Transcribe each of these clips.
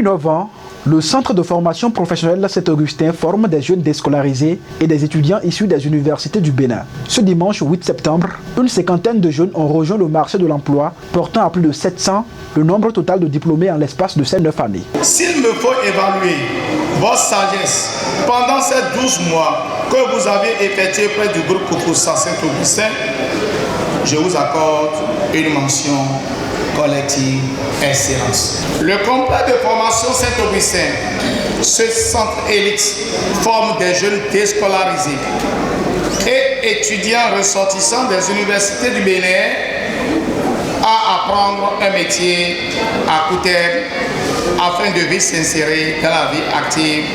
innovant, le centre de formation professionnelle Saint-Augustin forme des jeunes déscolarisés et des étudiants issus des universités du Bénin. Ce dimanche 8 septembre, une cinquantaine de jeunes ont rejoint le marché de l'emploi, portant à plus de 700 le nombre total de diplômés en l'espace de ces 9 années. S'il me faut évaluer votre sagesse pendant ces 12 mois que vous avez effectué près du groupe Kokossa Saint-Augustin, je vous accorde une mention collective excellence. Le complexe de formation Saint-Augustin, ce centre élite, forme des jeunes déscolarisés et étudiants ressortissants des universités du Bénin à apprendre un métier à court terme afin de vite s'insérer dans la vie active.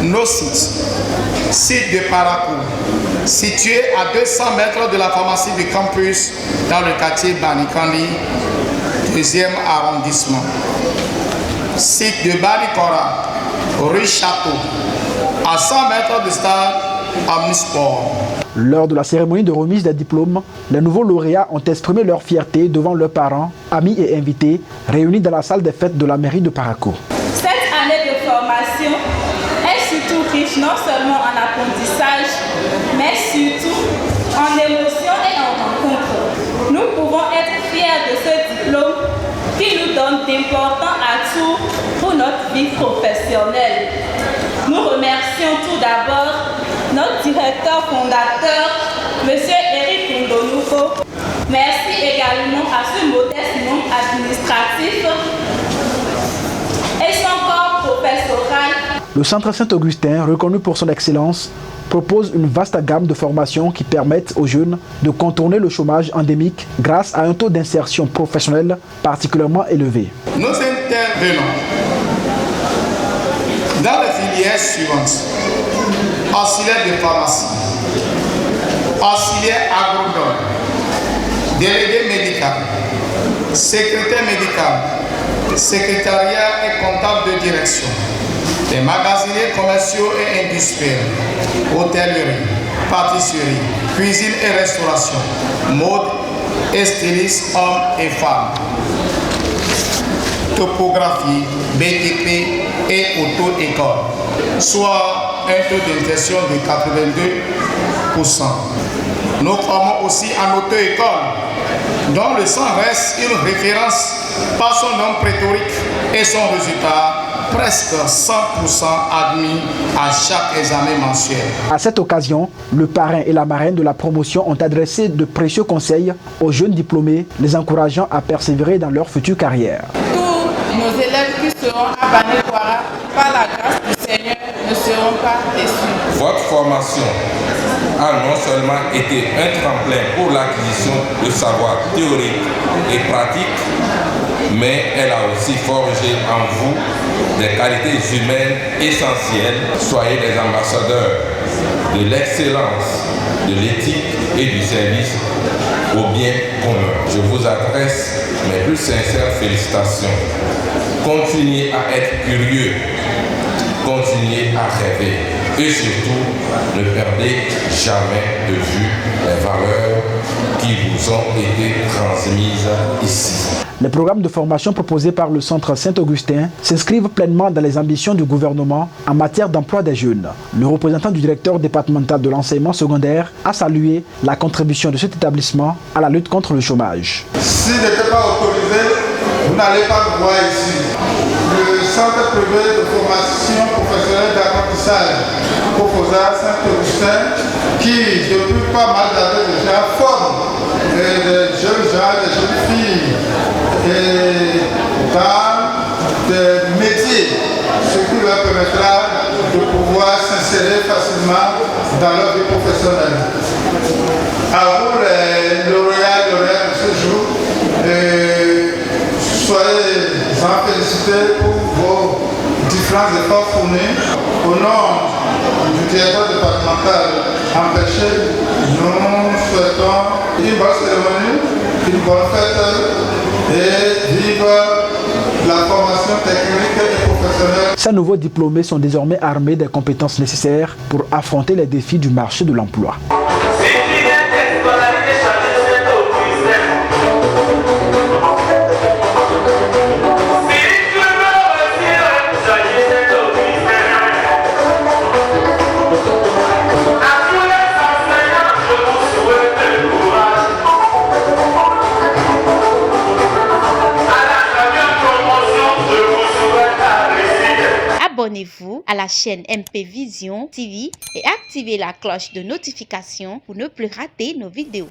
Nos sites de Parakou, situé à 200 mètres de la pharmacie du campus dans le quartier Banikandi, 2e arrondissement. Site de Balikora, rue Château, à 100 mètres de stade Omnisport. Lors de la cérémonie de remise des diplômes, les nouveaux lauréats ont exprimé leur fierté devant leurs parents, amis et invités réunis dans la salle des fêtes de la mairie de Parakou. Cette année de formation est surtout riche non seulement en apprentissage, mais surtout en émotions et en rencontres. Nous pouvons être fiers de ce diplôme qui nous donne d'importants atouts pour notre vie professionnelle. Nous remercions tout d'abord notre directeur fondateur, M. Eric Ndonouko. Merci également à ce modeste nombre administratif et son corps professoral. Le centre Saint-Augustin, reconnu pour son excellence, propose une vaste gamme de formations qui permettent aux jeunes de contourner le chômage endémique grâce à un taux d'insertion professionnelle particulièrement élevé. Nous intervenons dans les filières suivantes: auxiliaire de pharmacie, auxiliaire agronome, délégué médical, secrétaire médical, secrétariat et comptable de direction, les magasiniers commerciaux et industriels, hôtellerie, pâtisserie, cuisine et restauration, mode et stylistes hommes et femmes, topographie, BTP et auto-école, soit un taux d'insertion de 82%. Nous formons aussi en auto-école, dont le sang reste une référence par son nom prétorique et son résultat presque 100% admis à chaque examen mensuel. À cette occasion, le parrain et la marraine de la promotion ont adressé de précieux conseils aux jeunes diplômés, les encourageant à persévérer dans leur future carrière. Tous nos élèves qui seront à Bané-Ouara, par la grâce du Seigneur, ne seront pas déçus. Votre formation a non seulement été un tremplin pour l'acquisition de savoirs théoriques et pratiques, mais elle a aussi forgé en vous des qualités humaines essentielles. Soyez des ambassadeurs de l'excellence, de l'éthique et du service au bien commun. Je vous adresse mes plus sincères félicitations. Continuez à être curieux, continuez à rêver et surtout ne perdez jamais de vue les valeurs qui vous ont été transmises ici. Les programmes de formation proposés par le Centre Saint-Augustin s'inscrivent pleinement dans les ambitions du gouvernement en matière d'emploi des jeunes. Le représentant du directeur départemental de l'enseignement secondaire a salué la contribution de cet établissement à la lutte contre le chômage. S'il n'était pas autorisé, vous n'allez pas me voir ici. Le Centre privé de formation professionnelle d'apprentissage Kokossa Saint-Augustin, qui depuis pas mal d'années déjà forme des jeunes gens, des jeunes filles et dans des métiers, ce qui leur permettra de pouvoir s'insérer facilement dans leur vie professionnelle. À vous les lauréats de ce jour, soyez-en félicités pour vos différents efforts fournis. Au nom du directeur départemental empêché, nous souhaitons une bonne cérémonie, une bonne fête et vive la formation technique et professionnelle. Ces nouveaux diplômés sont désormais armés des compétences nécessaires pour affronter les défis du marché de l'emploi. Abonnez-vous à la chaîne MP Vision TV et activez la cloche de notification pour ne plus rater nos vidéos.